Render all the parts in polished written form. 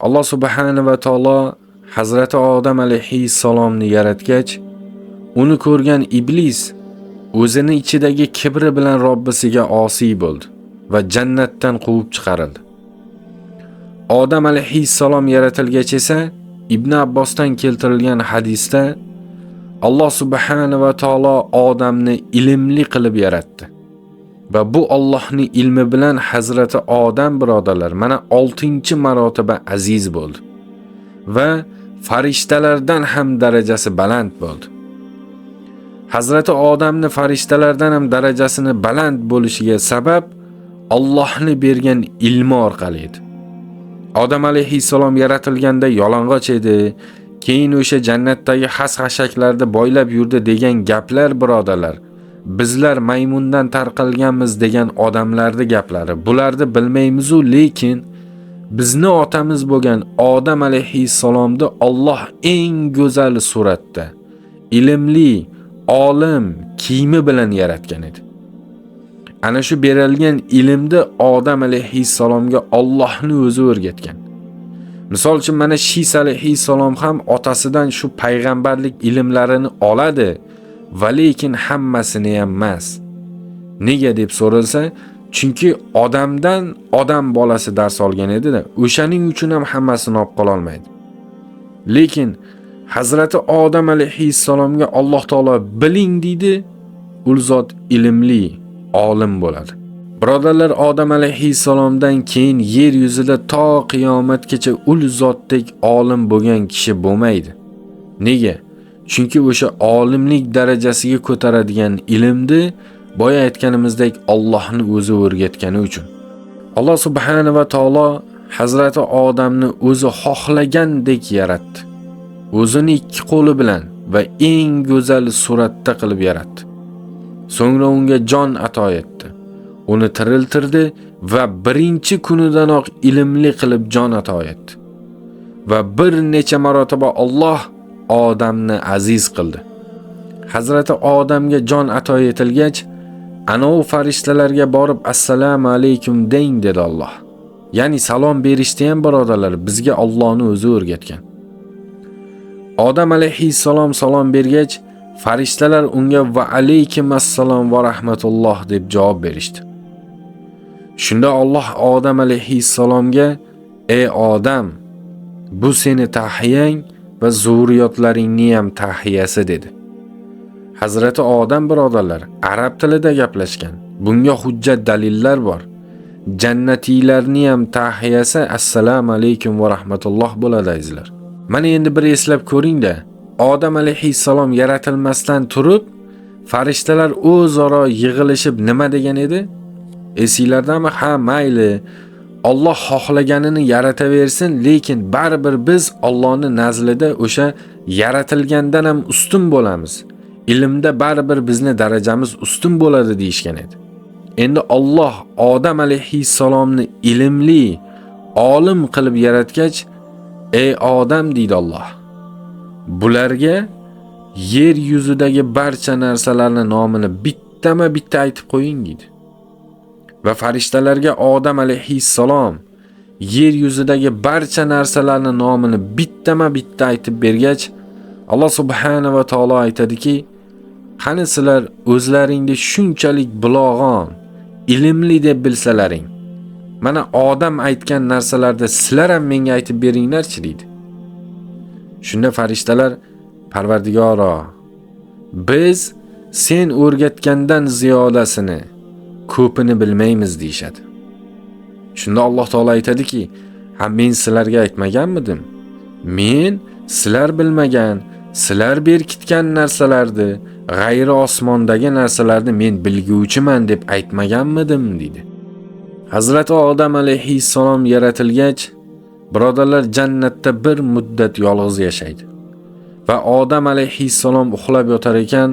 Alloh subhanahu va taolo Hazrati Odam alayhissalomni yaratgach, uni ko'rgan iblis o'zini ichidagi kibri bilan Robbisiga osiy bo'ldi va jannatdan quvib chiqarildi. Odam alayhissalom yaratilgach esa Ibn Abbosdan keltirilgan hadisda Alloh subhanahu va taolo odamni ilmli qilib yaratdi. Va bu Allohning ilmi bilan Hazrati Odam birodarlar mana 6-marotaba aziz bo'ldi va farishtalardan ham darajasi baland bo'ldi. Hazrati Odamni farishtalardan ham darajasini baland bo'lishiga sabab Allohning bergan ilmi orqali edi. Odam alayhissalom yaratilganda yalang'och edi, keyin o'sha jannatdagi xas-xashaklarda boylab yurdi degan gaplar birodarlar, bizlar maymundan tarqalganmiz degan odamlarning gaplari. Bularni bilmaymiz-u, lekin bizni otamiz bo'lgan Odam alayhissalomni Alloh eng go'zal suratda, ilmli, olim kiyimi bilan yaratgan edi. Ana shu berilgan ilmni Odam alayhissalomga Allohning o'zi o'rgatgan. Misol uchun mana Shis alayhissalom ham otasidan shu payg'ambarlik ilmlarini oladi, va lekin hammasini ham emas. Nega deb so'ralsa, chunki odamdan odam bolasi dars olgan edi-da, o'shaning uchun ham hammasini olib qola olmaydi. Lekin Hazrati Odam alayhissalomga Alloh taolo biling deydi, u zot ilmli, olim bo'ladi. Birodarlar, Odam alayhissalomdan keyin yer yuzida to qiyomatgacha ul zotdek olim bo'lgan kishi bo'lmaydi. Nega? Chunki o'sha olimlik darajasiga ko'taradigan ilmni boya aytganimizdek Allohning o'zi o'rgatgani uchun. Alloh subhanahu va taolo Hazrati Odamni o'zi xohlagandek yaratdi. O'zini ikki qo'li bilan va eng go'zal suratda qilib yaratdi. So'ngra unga jon ato etdi. Uni tiriltirdi va birinchi kunidanoq ilmli qilib jon ato etdi. Va bir necha marotaba Alloh Odamni aziz qildi. Hazrati Odamga jon ato etilgach, ana u farishtalarga borib assalomu alaykum deng dedi Alloh. Ya'ni salom berishni ham birodarlar bizga Allohning o'zi o'rgatgan. Odam alayhissalom salom bergach, farishtalar unga va alaykum assalom va rahmatulloh deb javob berishdi. Shunda Alloh Odam alayhissalomga: "Ey Odam, bu seni tahiyang va zurriyotlaringning ham tahiyasi" dedi. Hazrati Odam birodarlar arab tilida gaplashgan. Bunga hujjat dalillar bor. Jannatiylarning ham tahiyasi assalomu alaykum va rahmatulloh bo'ladi azizlar. Mana endi bir eslab ko'ring-da. Odam alayhissalom yaratilmasdan turib, farishtalar o'zaro yig'ilishib nima degan edi? Esinglardami? Ha, mayli. Alloh xohlaganini yarataversin, lekin baribir biz Allohning nazlida o'sha yaratilgandan ham ustun bo'lamiz. Ilmda baribir bizni darajamiz ustun bo'ladi deyishgan edi. Endi Alloh Odam alayhissalomni ilmli, olim qilib yaratgach, "Ey Odam" deydi Alloh. "Bularga yer yuzidagi barcha narsalarning nomini bittama-bitta aytib qo'ying" dedi. Va farishtalarga Odam alayhissalom yer yuzidagi barcha narsalarning nomini bittama-bitta aytib bergach, Alloh subhanahu va taolo aytadiki: "Qani sizlar o'zlaringni shunchalik bilog'on, ilmli deb bilsalaring, mana Odam aytgan narsalarda sizlar ham menga aytib beringlarchi" dedi. Shunda farishtalar: "Parvardigoro, biz sen o'rgatgandan ziyodasini, ko'pini bilmaymiz" deyshadi. Shunda Alloh taolo aytadiki: "Ha, men sizlarga aytmaganmidim? Men sizlar bilmagan, sizlar berkitgan narsalarni, g'ayri osmondagi narsalarni men bilguvchiman deb aytmaganmidim" dedi. Hazrati Odam alayhissalom yaratilgach, birodarlar jannatda bir muddat yolg'iz yashaydi. Va Odam alayhissalom uxlab yotar ekan,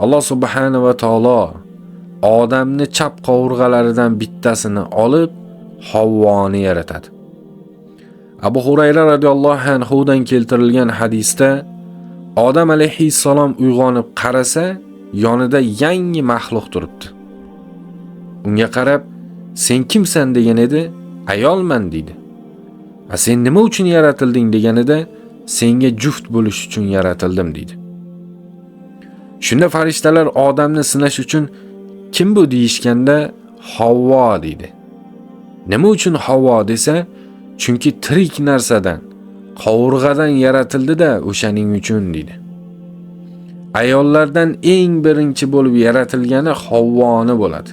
Alloh subhanahu va taolo Odamni chap qovurg'alaridan bittasini olib Havvoni yaratadi. Abu Hurayra radhiyallohu anhu dan keltirilgan hadisda Odam alayhissalom uyg'onib qarasa, yonida yangi maxluq turibdi. Unga qarab: "Sen kimsan?" degan edi. "Ayolman" dedi. Sen nima uchun yaratilding deganida senga juft bo'lish uchun yaratildim deydi. Shunda farishtalar odamni sinash uchun kim bu deyishganda Havvo deydi. Nima uchun Havvo desa, chunki tirik narsadan, qovurg'adan yaratildi-da o'shaning uchun deydi. Ayollardan eng birinchi bo'lib yaratilgani Havvoni bo'ladi.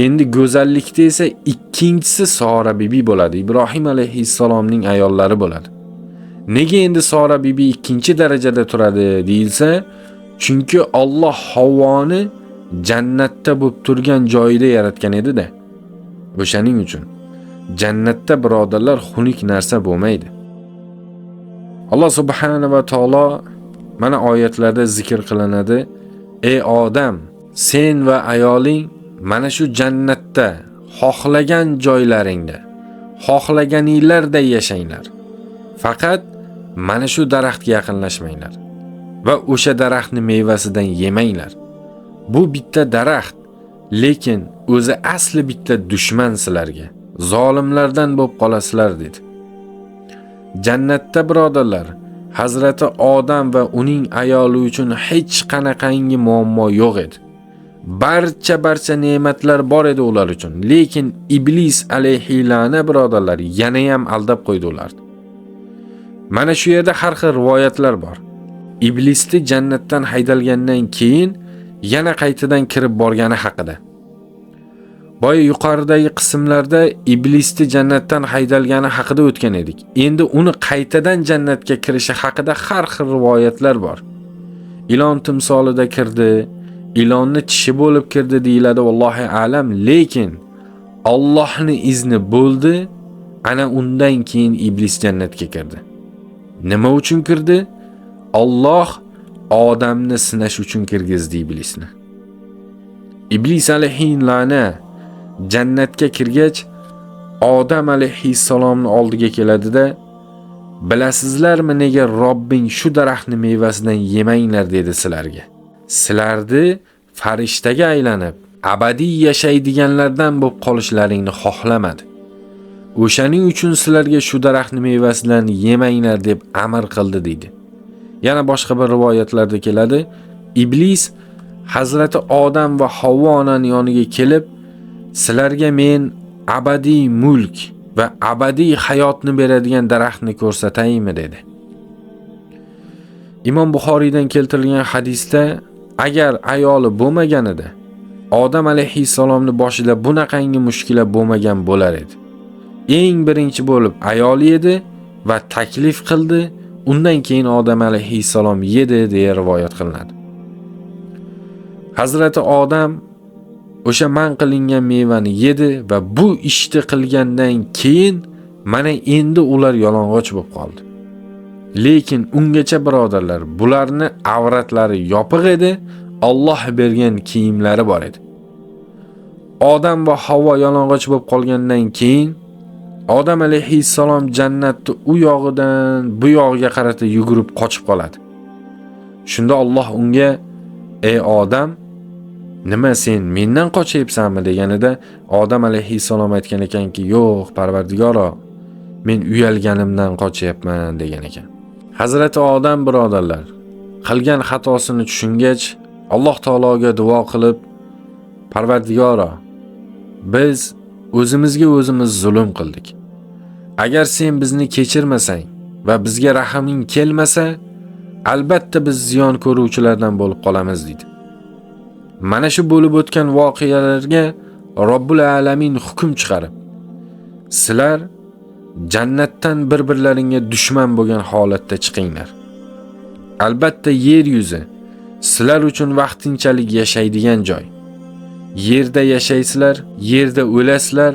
Endi go'zallikda esa ikkinchisi Sora bibi bo'ladi. Ibrohim alayhissalomning ayollari bo'ladi. Nega endi Sora bibi ikkinchi darajada turadi deyilsa, chunki Alloh Havvoni jannatda bo'lib turgan joyida yaratgan edi-da. O'shaning uchun jannatda birodarlar xunuk narsa bo'lmaydi. Alloh subhanahu va taolo mana oyatlarda zikr qilinadi: "Ey odam, sen va ayoling mana shu jannatda xohlagan joylaringda, xohlaganinglarda yashanglar. Faqat mana shu daraxtga yaqinlashmanglar va o'sha daraxtni mevasidan yemanglar. Bu bitta daraxt, lekin o'zi asli bitta dushman sizlarga. Zolimlardan bo'lib qolasizlar" dedi. Jannatda birodarlar, Hazrati Odam va uning ayoli uchun hech qanaqangi muammo yo'q edi. Barcha ne'matlar bor edi ular uchun, lekin Iblis alayhi la'na birodarlar yana ham aldab qo'ydi ularni. Mana shu yerda har xil rivoyatlar bor. Iblisni jannatdan haydalgandan keyin yana qaytadan kirib borgani haqida. Boya yuqoridagi qismlarda Iblisni jannatdan haydalgani haqida o'tgan edik. Endi uni qaytadan jannatga kirishi haqida har xil rivoyatlar bor. Ilon timsolida kirdi, ilonni tishi bo'lib kirdi deyiladi, vallohi alam, lekin Allohning izni bo'ldi, ana undan keyin Iblis jannatga kirdi. Nima uchun kirdi? Alloh odamni sinash uchun kirgizdi Iblisni. Iblis alayhi la'na jannatga kirgach, Odam alayhissalomning oldiga keladi-da, "Bilasizlarmi nega Robbing shu daraxtni mevasidan yemanglar dedi sizlarga? Sizlarni farishtaga aylanib, abadiy yashaydiganlardan bo'lib qolishlaringni xohlamadi. O'shaning uchun sizlarga shu daraxtni mevasidan yemanglar deb amr qildi" deydi. Yana boshqa bir rivoyatlarda keladi, Iblis Hazrati Odam va Havvo onaning yoniga kelib, "Sizlarga men abadiy mulk va abadiy hayotni beradigan daraxtni ko'rsataymi" dedi. Imom Buxoriydan keltirilgan hadisda, agar ayoli bo'lmaganida, Odam alayhissalomning boshida bunaqangi mushkila bo'lmagan bo'lar edi. Eng birinchi bo'lib ayoli edi va taklif qildi, undan keyin Odam alayhissalom yedi deya rivoyat qilinadi. Hazrati Odam o'sha man qilingan mevani yedi va bu ishni qilgandan keyin mana endi ular yalang'och bo'lib qoldi. Lekin ungacha birodarlar, bularni avratlari yopiq edi, Alloh bergan kiyimlari bor edi. Odam va Havvo yalang'och bo'lib qolgandan keyin Odam alayhissalom jannatni u yog'idan bu yog'iga qarata yugurib qochib qoladi. Shunda Alloh unga: "Ey Odam, nima sen mendan qochyapsanmi?" deganida, Odam alayhissalom aytgan ekanki, "Yo'q, Parvardigoro, men uyalganimdan qochyapman" degan ekan. Hazrati Odam birodarlar qilgan xatosini tushungach, Alloh taologa duo qilib, "Parvardigoro, biz o'zimizga o'zimiz zulm qildik. Agar sen bizni kechirmasang va bizga rahming kelmasa, albatta biz ziyon ko'ruvchilardan bo'lib qolamiz" dedi. Mana shu bo'lib o'tgan voqealarga Robbul alamin hukm chiqarib, "Sizlar jannatdan bir-birlaringga dushman bo'lgan holatda chiqinglar. Albatta yer yuzi sizlar uchun vaqtinchalik yashaydigan joy. Yerda yashaysizlar, yerda o'lasizlar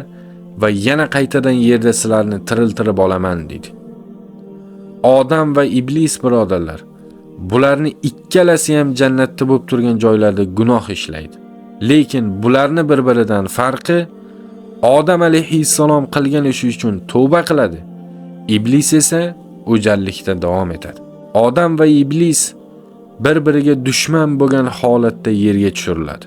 va yana qaytadan yerda sizlarni tiriltirib olaman" dedi. Odam va Iblis birodarlar, bularni ikkalasi ham jannatda bo'lib turgan joylarda gunoh ishlaydi. Lekin bularni bir-biridan farqi, Odam alayhissalom qilgan ishi uchun tavba qiladi. Iblis esa o'jarlikda davom etadi. Odam va Iblis bir-biriga dushman bo'lgan holatda yerga tushiriladi.